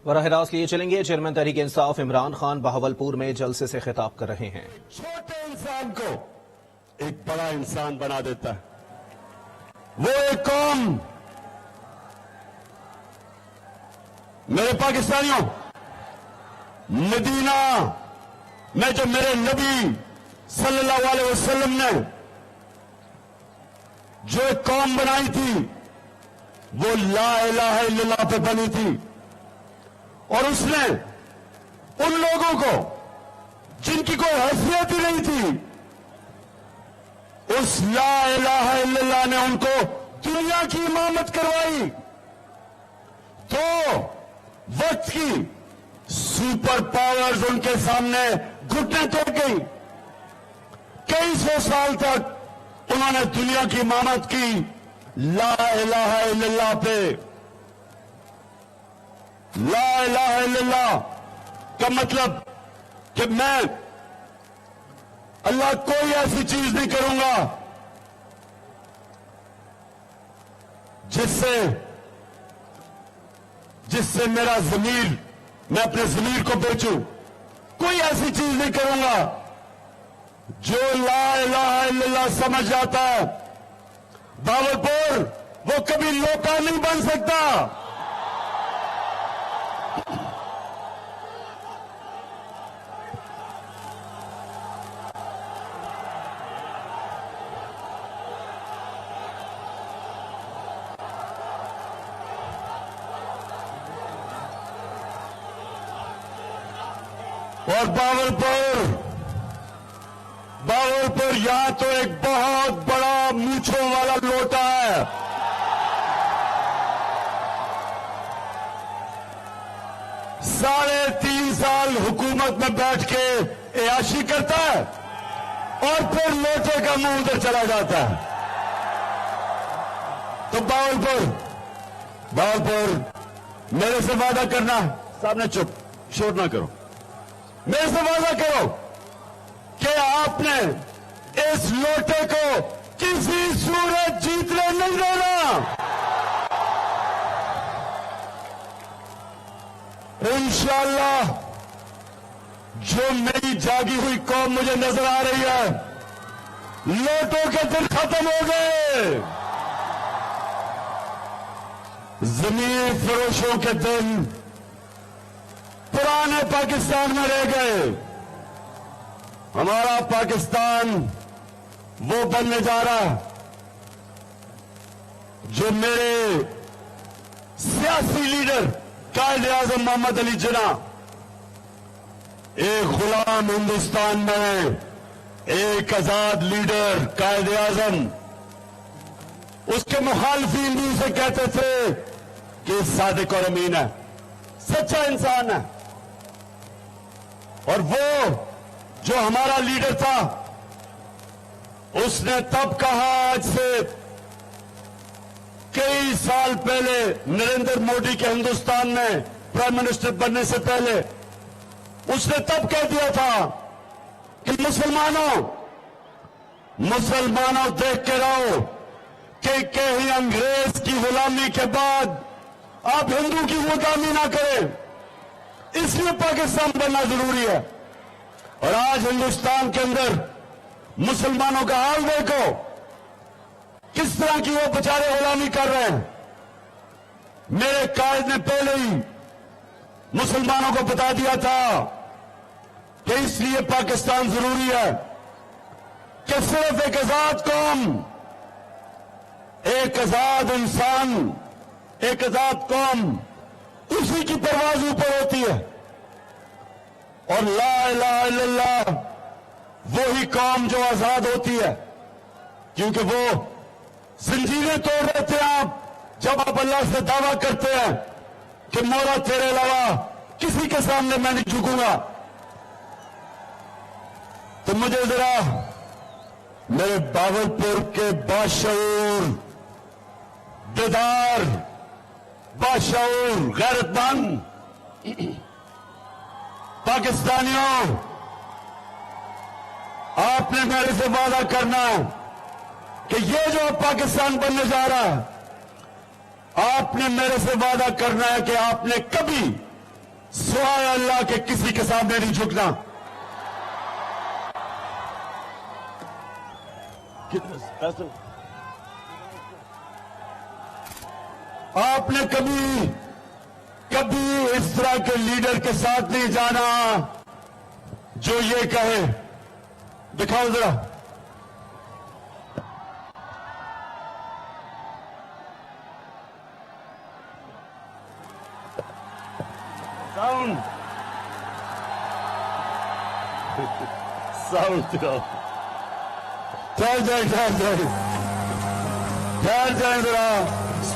براہ راست لیے چلیں گے۔ چیئرمین تحریک انصاف عمران خان بہاولپور میں جلسے سے خطاب کر رہے ہیں۔ چھوٹے انسان کو ایک بڑا انسان بنا دیتا ہے۔ وہ ایک قوم، میرے پاکستانیوں، مدینہ میں جو میرے نبی صلی اللہ علیہ وسلم نے جو ایک قوم بنائی تھی وہ لا الہ الا اللہ پہ بنی تھی، اور اس نے ان لوگوں کو جن کی کوئی حیثیت ہی نہیں تھی، اس لا الہ الا اللہ نے ان کو دنیا کی امامت کروائی۔ تو وقت کی سپر پاورز ان کے سامنے گھٹنے ٹیک گئی۔ کئی سو سال تک انہوں نے دنیا کی امامت کی لا الہ الا اللہ پہ۔ لا الہ الا اللہ کا مطلب کہ میں اللہ کوئی ایسی چیز نہیں کروں گا جس سے میرا ضمیر، میں اپنے ضمیر کو بیچوں۔ کوئی ایسی چیز نہیں کروں گا۔ جو لا الہ الا اللہ سمجھ جاتا ہے بہاولپور، وہ کبھی لوٹا نہیں بن سکتا۔ اور بہاولپور یہاں تو ایک بہت بڑا مونچھوں والا لوٹا ہے۔ 3.5 سال حکومت میں بیٹھ کے عیاشی کرتا ہے اور پھر لوٹے کا منہ ادھر چلا جاتا ہے۔ تو بہاولپور میرے سے وعدہ کرنا، سامنے چپ، شور نہ کرو، میرے سے وعدہ کرو کہ آپ نے اس لوٹے کو کسی صورت جیتنے نہیں دینا۔ انشاءاللہ جو میری جاگی ہوئی قوم مجھے نظر آ رہی ہے، لوٹوں کے دن ختم ہو گئے، زمین فروشوں کے دن پرانے پاکستان میں رہ گئے۔ ہمارا پاکستان وہ بننے جا رہا جو میرے سیاسی لیڈر قائد اعظم محمد علی جناح ایک غلام ہندوستان میں ایک آزاد لیڈر قائد اعظم، اس کے مخالفین بھی اسے کہتے تھے کہ صادق اور امین ہے، سچا انسان ہے۔ اور وہ جو ہمارا لیڈر تھا، اس نے تب کہا، آج سے کئی سال پہلے نریندر مودی کے ہندوستان میں پرائم منسٹر بننے سے پہلے، اس نے تب کہہ دیا تھا کہ مسلمانوں دیکھ کے رہو کہ کہیں انگریز کی غلامی کے بعد آپ ہندو کی غلامی نہ کریں، اس لیے پاکستان بننا ضروری ہے۔ اور آج ہندوستان کے اندر مسلمانوں کا حال دیکھو، کس طرح کی وہ بیچارے غلامی کر رہے ہیں۔ میرے قائد نے پہلے ہی مسلمانوں کو بتا دیا تھا کہ اس لیے پاکستان ضروری ہے کہ صرف ایک آزاد قوم، ایک آزاد انسان، ایک آزاد قوم، اسی کی پرواز اوپر ہوتی ہے۔ اور لا الہ الا اللہ وہی قوم جو آزاد ہوتی ہے، کیونکہ وہ زنجیریں توڑ دیتے ہیں۔ آپ جب آپ اللہ سے دعویٰ کرتے ہیں کہ مولا تیرے علاوہ کسی کے سامنے میں نہیں جھکوں گا، تو مجھے ذرا میرے بہاولپور کے باشعور، بیدار، باشعور، غیرت مند پاکستانیوں، آپ نے میرے سے وعدہ کرنا ہے کہ یہ جو پاکستان بننے جا رہا ہے، آپ نے میرے سے وعدہ کرنا ہے کہ آپ نے کبھی سوائے اللہ کے کسی کے سامنے نہیں جھکنا. آپ نے کبھی اس طرح کے لیڈر کے ساتھ نہیں جانا جو یہ کہے. دکھاؤ ذرا. ساؤنڈ ٹھہر جائیں ذرا.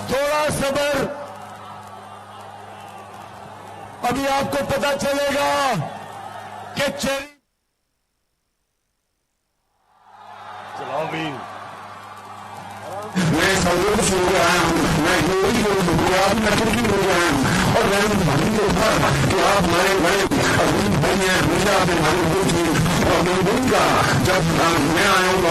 تھوڑا صبر. ابھی آپ کو پتا چلے گا کہ چیری چلاؤ بھی. میں سعودی سے ہو رہا ہوں, میں یوگی ہو رہا ہوں, میں ترکی ہو رہا ہوں, اور میں نے بھائی کو کہا کہ آپ ہمارے بڑے عظیم بھائی ہیں, مجھے آپ نے ہماری بول کی. اور میں نے ان کا جب میں آیا ہوں تو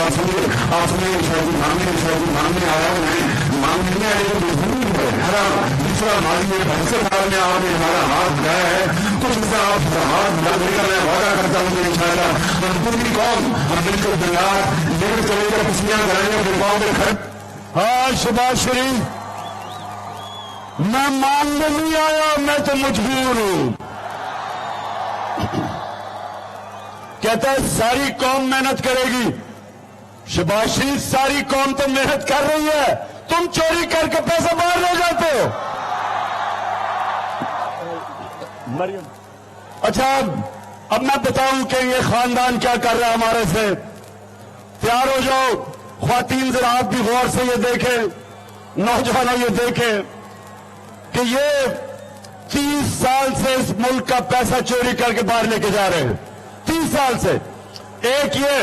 آپ نے شاید مانگنے آیا ہوں. میں مانگنے آئے تو ضرور ہے حرام. دوسرا مانگنے بھنسے مار میں آپ نے ہمارا ہاتھ بڑھایا ہے. کچھ ایسا آپ ہاتھ بڑھانے کا میں وعدہ کرتا ہوں کہ انشاءاللہ ہم پوری قوم ہم مل کر دنیا لے کر چلے کر کسیاں کرانے اور گاؤں میں کھڑے. ہاں شباز شریف, میں مانگنے نہیں آیا, میں تو مجبور ہوں. کہتا ہے ساری قوم محنت کرے گی. شباز شریف, ساری قوم تو محنت کر رہی ہے, تم چوری کر کے پیسہ باہر لے جاتے ہو. مریم اچھا اب میں بتاؤں کہ یہ خاندان کیا کر رہا ہے ہمارے سے. تیار ہو جاؤ خواتین, ذرا آپ بھی غور سے یہ دیکھیں, نوجوانوں یہ دیکھیں کہ یہ 30 سال سے اس ملک کا پیسہ چوری کر کے باہر لے کے جا رہے ہیں. 30 سال سے. ایک یہ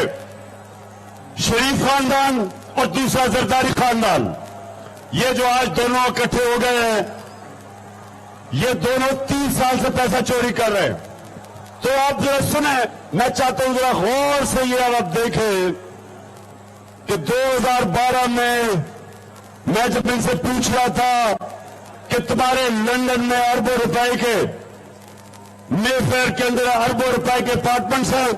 شریف خاندان اور دوسرا زرداری خاندان, یہ جو آج دونوں اکٹھے ہو گئے ہیں, یہ دونوں 30 سال سے پیسہ چوری کر رہے ہیں. تو آپ ذرا سنیں, میں چاہتا ہوں ذرا غور سے یہ آپ دیکھیں کہ 2012 میں جب ان سے پوچھ رہا تھا کہ تمہارے لندن میں اربوں روپے کے مے فیئر کے اندر اربوں روپے کے اپارٹمنٹس ہیں,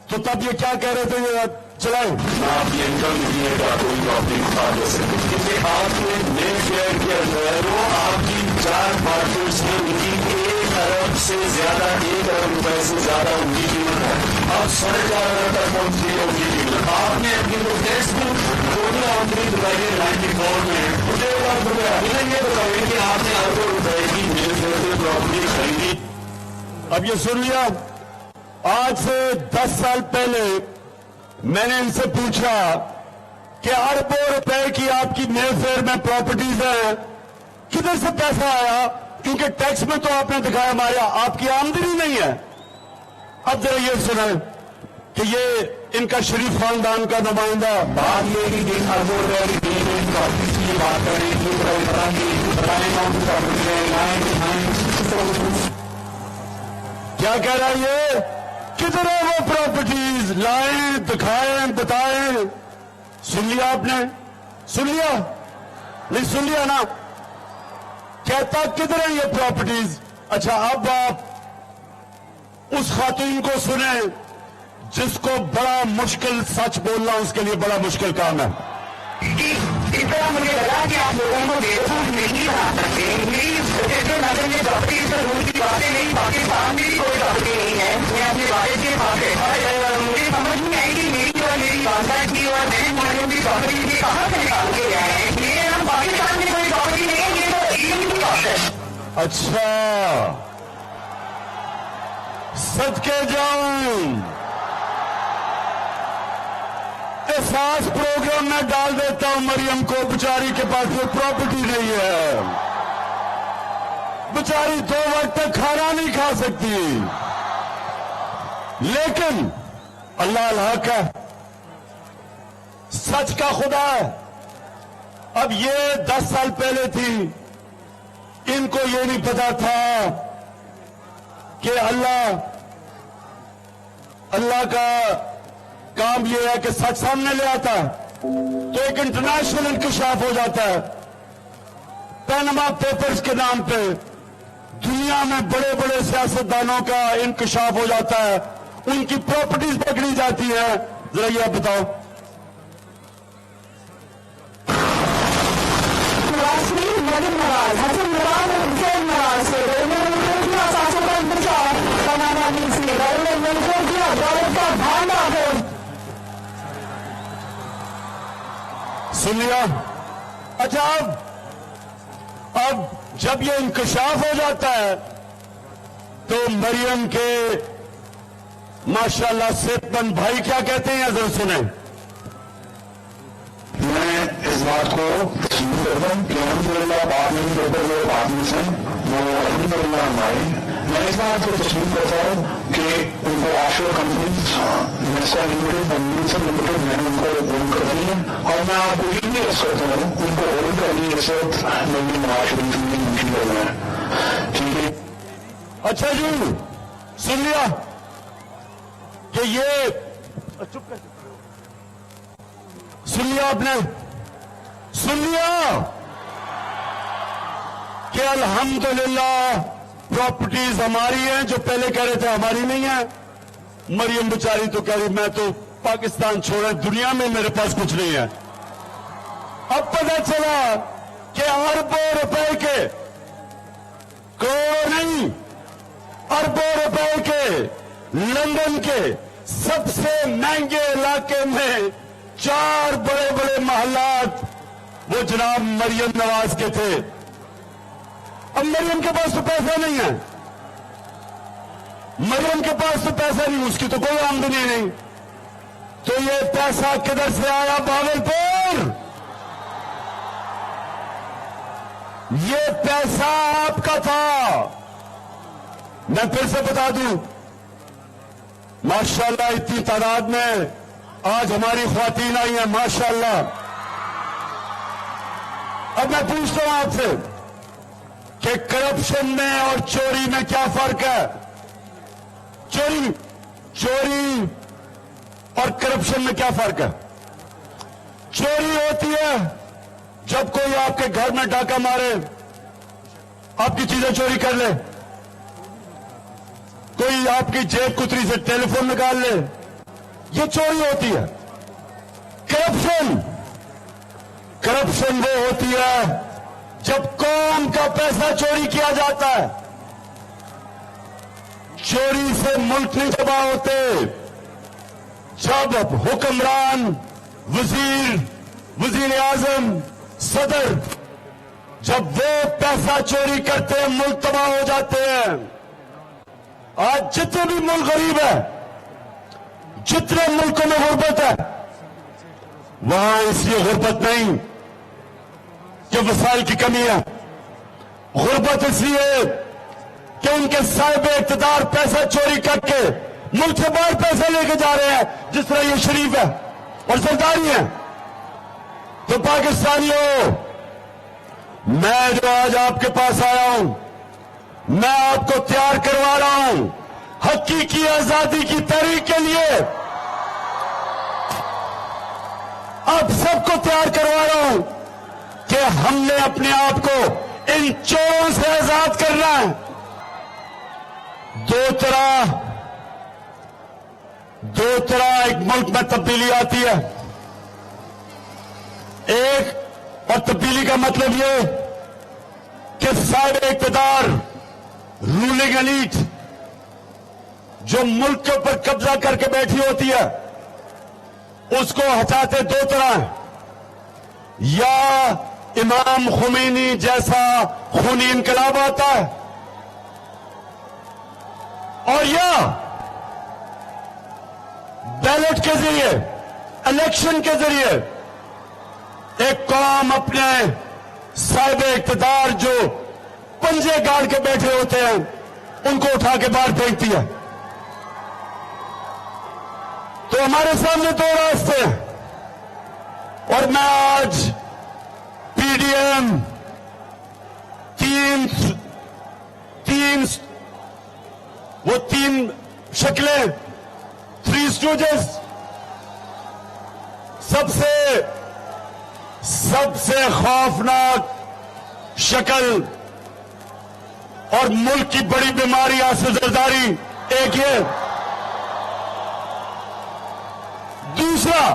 تو تب یہ کیا کہہ رہے تھے, یہ چلائیں آپ یہ انکم دیے گا کوئی اپنی خواہش سے, کیونکہ آپ نے مے فیئر کے اندر وہ آپ کی 4 پارٹنرز نے ان کی 1 ارب سے زیادہ, 1 ارب روپے سے زیادہ ان کی قیمت ہے. اب 4.5 ارب تک پہنچ گئی ان کی قیمت. آپ نے اپنی کو ٹیکس بک ٹوٹل آمدنی دکھائی 94 میں, مجھے 1 ارب روپے مجھے یہ بتائیے کہ آپ نے اربوں روپے کی مے فیئر سے پراپرٹی خریدی. اب یہ سن لیا. آج سے 10 سال پہلے میں نے ان سے پوچھا کہ اربوں روپے کی آپ کی مے فیئر میں پراپرٹیز ہیں, کدھر سے پیسہ آیا, کیونکہ ٹیکس میں تو آپ نے دکھایا ہمارا آپ کی آمدنی نہیں ہے. اب ذرا یہ سنیں کہ یہ ان کا شریف خاندان کا نمائندہ بات یہ کہ جن اربوں روپے کی بات کریں کیا کہہ رہا ہے, یہ کدھر ہے وہ پراپرٹیز, لائیں, دکھائیں, بتائیں. سن لیا آپ نے, سن لیا نہیں سن لیا نا, کہتا کدھر ہے یہ پراپرٹیز. اچھا اب آپ اس خاتون کو سنیں جس کو بڑا مشکل سچ بولنا اس کے لیے بڑا مشکل کام ہے. اس طرح مجھے لگا کہ آپ لوگوں کو بیوقوف نہیں بنا سکتے. میری نظر میں پراپرٹی سے رول کی باتیں نہیں, پاکستان میں بھی کوئی پراپرٹی نہیں ہے. میں اپنے والد کے پاس مجھے سمجھ نہیں آئی کہ میری اور میری والدہ کی اور بہن بھائیوں کی پراپرٹی بھی کہاں سے نکال کے آئے ہیں. یہ ہم پاکستان میں کوئی پراپرٹی نہیں ہے, یہ تو علم کی بات ہے. اچھا صدقے جاؤں, احساس پروگرام میں ڈال دیتا ہوں مریم کو, بیچاری کے پاس کوئی پراپرٹی نہیں ہے, بیچاری 2 وقت تک کھانا نہیں کھا سکتی, لیکن اللہ الحق ہے, سچ کا خدا ہے. اب یہ 10 سال پہلے تھی, ان کو یہ نہیں پتا تھا کہ اللہ کا کام یہ ہے کہ سچ سامنے لے آتا ہے تو ایک انٹرنیشنل انکشاف ہو جاتا ہے. پینما پیپرز کے نام پہ دنیا میں بڑے بڑے سیاستدانوں کا انکشاف ہو جاتا ہے, ان کی پراپرٹیز پکڑی جاتی ہیں. ذرا یہ آپ بتاؤ. سن لیا؟ اچھا, اب جب یہ انکشاف ہو جاتا ہے تو مریم کے ماشاءاللہ صحت مند بھائی کیا کہتے ہیں, ذرا سنیں. میں اس بات کو تسلیم کرتا ہوں کہ الحمدللہ بعد میں جو آدمی سے وہ الحمدللہ ہماری, میں اس بات کو تسلیم کرتا ہوں کہ ان کو آف شور کمپنیز نیسا لمیٹڈ بنسل لمیٹڈ میں نے ان کو اون کر دی ہے, اور میں آپ کو یہ بھی عرض کرتا ہوں ان کو اون کرنی اس وقت نئی معاشرے کی ممکن ہو رہا ہے. ٹھیک ہے. اچھا جی, سن لیا کہ یہ سن لیا آپ نے, سن لیا کہ الحمدللہ پراپرٹیز ہماری ہیں. جو پہلے کہہ رہے تھے ہماری نہیں ہیں. مریم بیچاری تو کہہ رہی میں تو پاکستان چھوڑے دنیا میں میرے پاس کچھ نہیں ہے. اب پتہ چلا کہ اربوں روپے کے, کروڑوں نہیں, اربوں روپے کے لندن کے سب سے مہنگے علاقے میں 4 بڑے بڑے محلات وہ جناب مریم نواز کے تھے. اب مریم کے پاس تو پیسہ نہیں ہے, مریم کے پاس تو پیسہ نہیں, اس کی تو کوئی آمدنی نہیں. تو یہ پیسہ کدھر سے آیا؟ بھاگلپور. یہ پیسہ آپ کا تھا. میں پھر سے بتا دوں, ماشاءاللہ اتنی تعداد میں آج ہماری خواتین آئی ہیں ماشاءاللہ. اب میں پوچھتا ہوں آپ سے کہ کرپشن میں اور چوری میں کیا فرق ہے؟ چوری اور کرپشن میں کیا فرق ہے؟ چوری ہوتی ہے جب کوئی آپ کے گھر میں ڈاکہ مارے, آپ کی چیزیں چوری کر لے, کوئی آپ کی جیب کتری سے ٹیلی فون نکال لے, یہ چوری ہوتی ہے. کرپشن وہ ہوتی ہے جب قوم کا پیسہ چوری کیا جاتا ہے. چوری سے ملک نہیں تباہ ہوتے. جب حکمران, وزیر اعظم, صدر جب وہ پیسہ چوری کرتے ہیں ملک تباہ ہو جاتے ہیں. آج جتنے بھی ملک غریب ہے, جتنے ملکوں میں غربت ہے, وہاں اس لیے غربت نہیں کہ وسائل کی کمی ہے. غربت اس لیے کہ ان کے صاحب اقتدار پیسہ چوری کر کے ملک سے باہر پیسہ لے کے جا رہے ہیں, جس طرح یہ شریف ہے اور سرداری ہے. تو پاکستانیوں, میں جو آج آپ کے پاس آیا ہوں, میں آپ کو تیار کروا رہا ہوں حقیقی آزادی کی تحریک کے لیے. آپ سب کو تیار کروا رہا ہوں کہ ہم نے اپنے آپ کو ان چوروں سے آزاد کرنا ہے. دو طرح ایک ملک میں تبدیلی آتی ہے. ایک, اور تبدیلی کا مطلب یہ کہ صاحب اقتدار, رولنگ ایلیٹ جو ملک کے اوپر قبضہ کر کے بیٹھی ہوتی ہے, اس کو ہٹاتے دو طرح ہیں. یا امام خمینی جیسا خونی انقلاب آتا ہے, اور یا بیلٹ کے ذریعے, الیکشن کے ذریعے ایک قوم اپنے صاحب اقتدار جو پنجے گاڑ کے بیٹھے ہوتے ہیں ان کو اٹھا کے باہر پھینکتی ہے. تو ہمارے سامنے دو راستے ہیں, اور میں آج پی ڈی ایم تین شکلیں, 3 اسٹوجز, سب سے خوفناک شکل اور ملک کی بڑی بیماری آصف زرداری ایک یہ. دوسرا،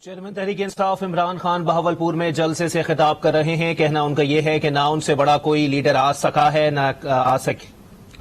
چیئرمین تحریک انصاف عمران خان بہاولپور میں جلسے سے خطاب کر رہے ہیں. کہنا ان کا یہ ہے کہ نہ ان سے بڑا کوئی لیڈر آ سکا ہے نہ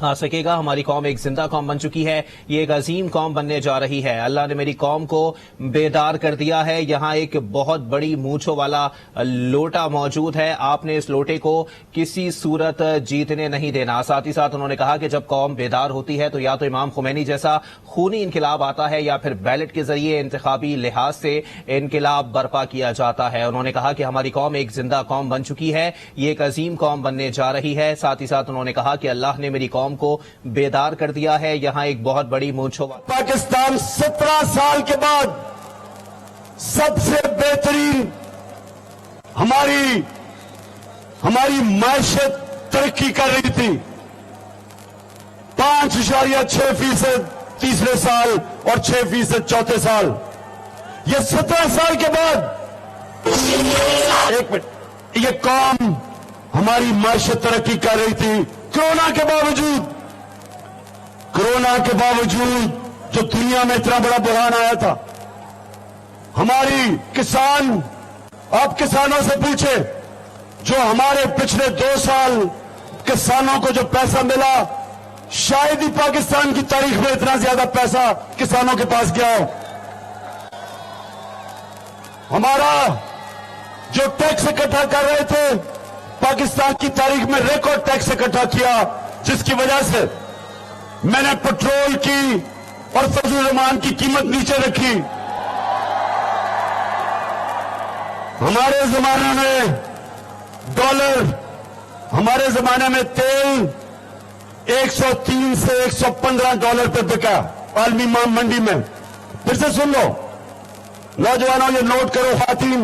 آ سکے گا. ہماری قوم ایک زندہ قوم بن چکی ہے. یہ ایک عظیم قوم بننے جا رہی ہے. اللہ نے میری قوم کو بیدار کر دیا ہے. یہاں ایک بہت بڑی مونچھوں والا لوٹا موجود ہے. آپ نے اس لوٹے کو کسی صورت جیتنے نہیں دینا. ساتھ ہی ساتھ انہوں نے کہا کہ جب قوم بیدار ہوتی ہے تو یا تو امام خمینی جیسا خونی انقلاب آتا ہے یا پھر بیلٹ کے ذریعے انتخابی لحاظ سے انقلاب برپا کیا جاتا ہے. انہوں نے کہا کہ ہماری قوم ایک زندہ قوم بن چکی ہے. یہ ایک عظیم قوم بننے جا رہی ہے. ساتھ ہی ساتھ انہوں نے کہا کہ اللہ نے میری قوم کو بیدار کر دیا ہے. یہاں ایک بہت بڑی مونچھوں پاکستان 17 سال کے بعد سب سے بہترین ہماری معیشت ترقی کر رہی تھی. 5.6% تیسرے سال اور 6% چوتھے سال. یہ 17 سال کے بعد ایک منٹ یہ قوم ہماری معیشت ترقی کر رہی تھی. کورونا کے باوجود جو دنیا میں اتنا بڑا بحران آیا تھا، ہماری کسان، آپ کسانوں سے پوچھے، جو ہمارے پچھلے 2 سال کسانوں کو جو پیسہ ملا، شاید ہی پاکستان کی تاریخ میں اتنا زیادہ پیسہ کسانوں کے پاس گیا ہو. ہمارا جو ٹیکس اکٹھا کر رہے تھے، پاکستان کی تاریخ میں ریکارڈ ٹیکس اکٹھا کیا، جس کی وجہ سے میں نے پٹرول کی اور فضل الرحمان کی قیمت نیچے رکھی. ہمارے زمانے میں تیل 103 سے 115 ڈالر پہ بکا عالمی منڈی میں. پھر سے سن لو نوجوانوں، یہ نوٹ کرو خواتین،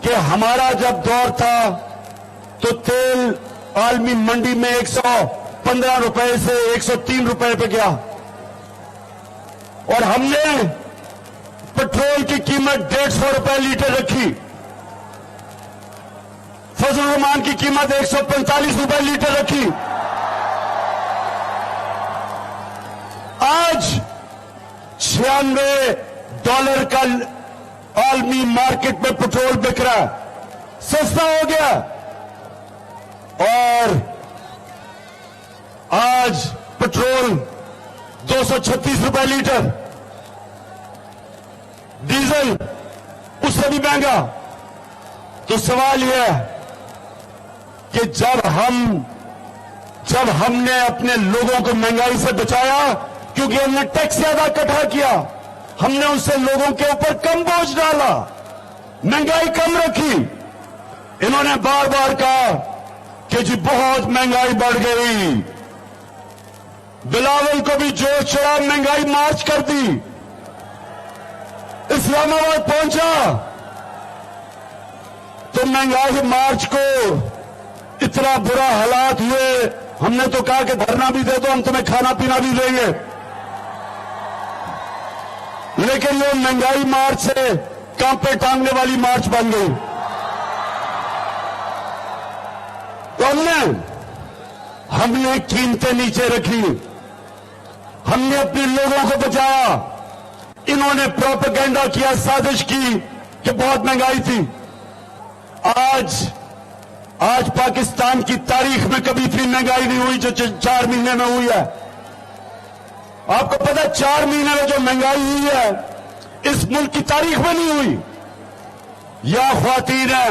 کہ ہمارا جب دور تھا تو تیل عالمی منڈی میں 115 روپے سے 103 روپے پہ گیا، اور ہم نے پٹرول کی قیمت 150 روپے لیٹر رکھی. فضل الرحمان کی قیمت 145 روپے لیٹر رکھی. آج 96 ڈالر کا عالمی مارکیٹ میں پٹرول بک رہا ہے، سستا ہو گیا. اور آج پٹرول 236 روپے لیٹر، ڈیزل اس سے بھی مہنگا. تو سوال یہ ہے کہ جب ہم نے اپنے لوگوں کو مہنگائی سے بچایا، کیونکہ ہم نے ٹیکس زیادہ اکٹھا کیا، ہم نے اس سے لوگوں کے اوپر کم بوجھ ڈالا، مہنگائی کم رکھی. انہوں نے بار بار کہا کہ جی بہت مہنگائی بڑھ گئی. بلاول کو بھی جوش چڑھا، مہنگائی مارچ کر دی. اسلام آباد پہنچا تو مہنگائی مارچ کو اتنا برا حالات ہوئے، ہم نے تو کہا کہ دھرنا بھی دے دو، ہم تمہیں کھانا پینا بھی دیں گے. لیکن وہ مہنگائی مارچ سے کانپے ٹانگنے والی مارچ بن گئی. تو ہم نے قیمتیں نیچے رکھی، ہم نے اپنے لوگوں کو بچایا. انہوں نے پروپیگنڈا کیا، سازش کی کہ بہت مہنگائی تھی. آج پاکستان کی تاریخ میں کبھی اتنی مہنگائی نہیں ہوئی جو 4 مہینے میں ہوئی ہے. آپ کو پتا 4 مہینے میں جو مہنگائی ہوئی ہے اس ملک کی تاریخ میں نہیں ہوئی. یا خواتین ہیں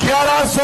1100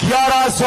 1100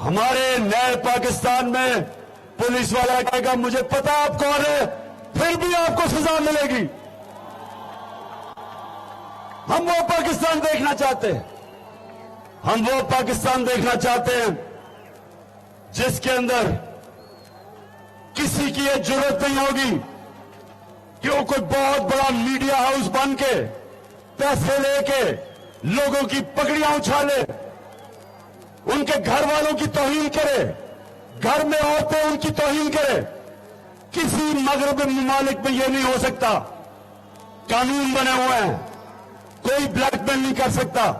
ہمارے نئے پاکستان میں پولیس والا کہے گا مجھے پتا آپ کون ہے، پھر بھی آپ کو سزا ملے گی۔ ہم وہ پاکستان دیکھنا چاہتے ہیں، ہم وہ پاکستان دیکھنا چاہتے ہیں جس کے اندر کسی کی یہ جرات نہیں ہوگی کہ وہ کوئی بہت بڑا میڈیا ہاؤس بن کے پیسے لے کے لوگوں کی پگڑیاں اچھالے، ان کے گھر والوں کی توہین کرے، گھر میں عورتیں ان کی توہین کرے۔ کسی مغربی ممالک میں یہ نہیں ہو سکتا، قانون بنے ہوئے ہیں، کوئی بلیک میل نہیں کر سکتا،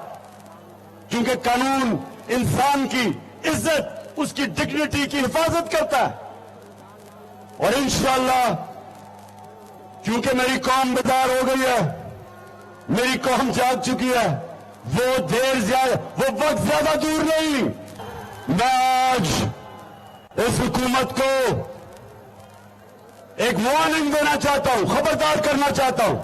کیونکہ قانون انسان کی عزت، اس کی ڈگنیٹی کی حفاظت کرتا ہے۔ اور انشاءاللہ کیونکہ میری قوم بیدار ہو گئی ہے، میری قوم جاگ چکی ہے، وہ وقت زیادہ دور نہیں۔ میں آج اس حکومت کو ایک وارننگ دینا چاہتا ہوں، خبردار کرنا چاہتا ہوں۔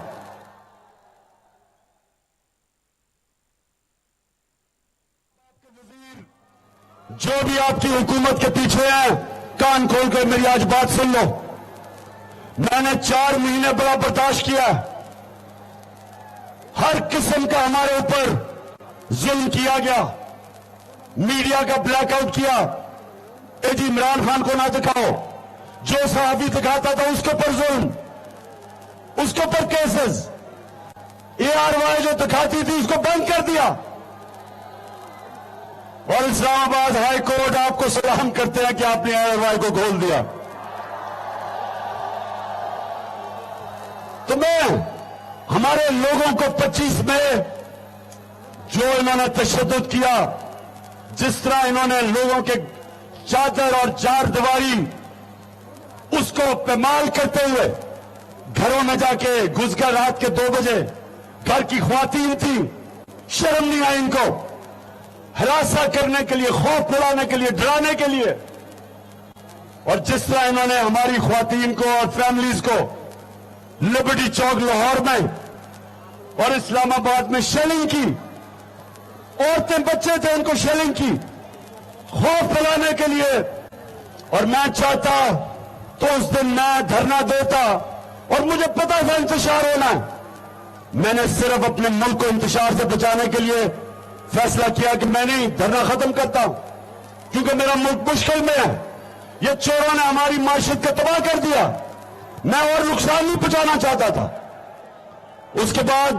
جو بھی آپ کی حکومت کے پیچھے ہیں، کان کھول کر میری آج بات سن لو۔ میں نے 4 مہینے بڑا برداشت کیا، ہر قسم کا ہمارے اوپر ظلم کیا گیا، میڈیا کا بلیک آؤٹ کیا۔ اے جی عمران خان کو نہ دکھاؤ، جو صحافی دکھاتا تھا اس کے اوپر ظلم، اس کے اوپر کیسز۔ ARY جو دکھاتی تھی اس کو بند کر دیا، اور اسلام آباد ہائی کورٹ آپ کو سلام کرتے ہیں کہ آپ نے ARY کو کھول دیا۔ تو میں ہمارے لوگوں کو 25 میں جو انہوں نے تشدد کیا، جس طرح انہوں نے لوگوں کے چادر اور چار دیواری اس کو پامال کرتے ہوئے گھروں میں جا کے گھس گئے رات کے 2 بجے، گھر کی خواتین تھی، شرم نہیں آئی ان کو، ہراساں کرنے کے لیے، خوف دلانے کے لیے، ڈرانے کے لیے۔ اور جس طرح انہوں نے ہماری خواتین کو اور فیملیز کو لبرٹی چوک لاہور میں اور اسلام آباد میں شیلنگ کی، عورتیں بچے تھے ان کو شیلنگ کی، خوف پھیلانے کے لیے۔ اور میں چاہتا تو اس دن میں دھرنا دیتا، اور مجھے پتا تھا انتشار ہونا ہے۔ میں نے صرف اپنے ملک کو انتشار سے بچانے کے لیے فیصلہ کیا کہ میں نہیں دھرنا ختم کرتا ہوں، کیونکہ میرا ملک مشکل میں ہے۔ یہ چوروں نے ہماری معیشت کو تباہ کر دیا، میں اور نقصان نہیں پہنچانا چاہتا تھا۔ اس کے بعد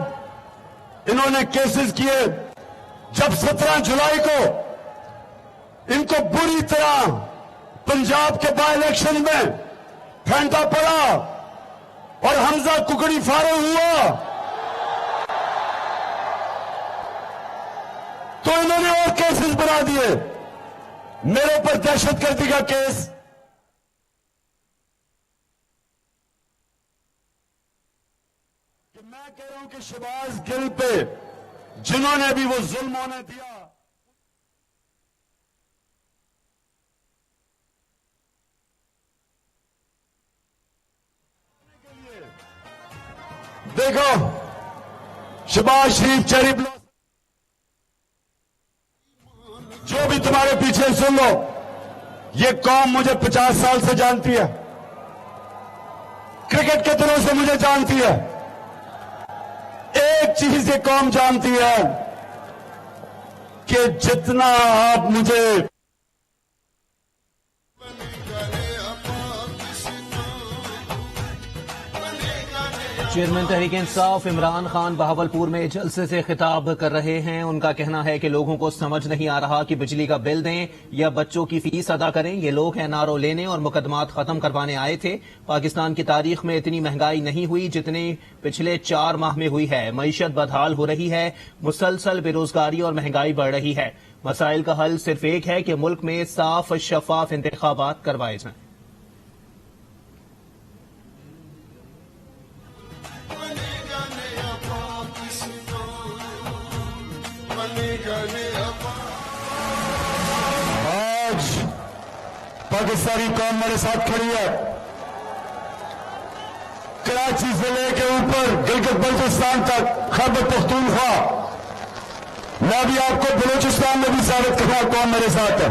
انہوں نے کیسز کیے۔ جب 17 جولائی کو ان کو بری طرح پنجاب کے بائی الیکشن میں پھینٹا پڑا اور حمزہ ککڑی فارغ ہوا، تو انہوں نے اور کیسز بنا دیے، میرے اوپر دہشت گردی کا کیس۔ کہ میں کہہ رہا ہوں کہ شہباز گل پہ جنہوں نے بھی وہ ظلم ہونے دیا، دیکھو شہباز شریف چیری بلوسم، جو بھی تمہارے پیچھے سن لو، یہ قوم مجھے 50 سال سے جانتی ہے، کرکٹ کے دنوں سے مجھے جانتی ہے۔ ایک چیز یہ قوم جانتی ہے کہ جتنا آپ مجھے چیئرمین تحریک انصاف عمران خان بہاولپور میں جلسے سے خطاب کر رہے ہیں۔ ان کا کہنا ہے کہ لوگوں کو سمجھ نہیں آ رہا کہ بجلی کا بل دیں یا بچوں کی فیس ادا کریں، یہ لوگ ہیں نعروں لینے اور مقدمات ختم کروانے آئے تھے۔ پاکستان کی تاریخ میں اتنی مہنگائی نہیں ہوئی جتنی پچھلے 4 ماہ میں ہوئی ہے، معیشت بدحال ہو رہی ہے، مسلسل بے روزگاری اور مہنگائی بڑھ رہی ہے۔ مسائل کا حل صرف ایک ہے کہ ملک میں صاف شفاف انتخابات کروائے جائیں۔ آج پاکستانی قوم میرے ساتھ کھڑی ہے، کراچی سے لے کے اوپر گلگت بلتستان تک، خیبر پختونخوا، میں بھی آپ کو بلوچستان میں بھی ثابت کرنا، قوم میرے ساتھ ہے۔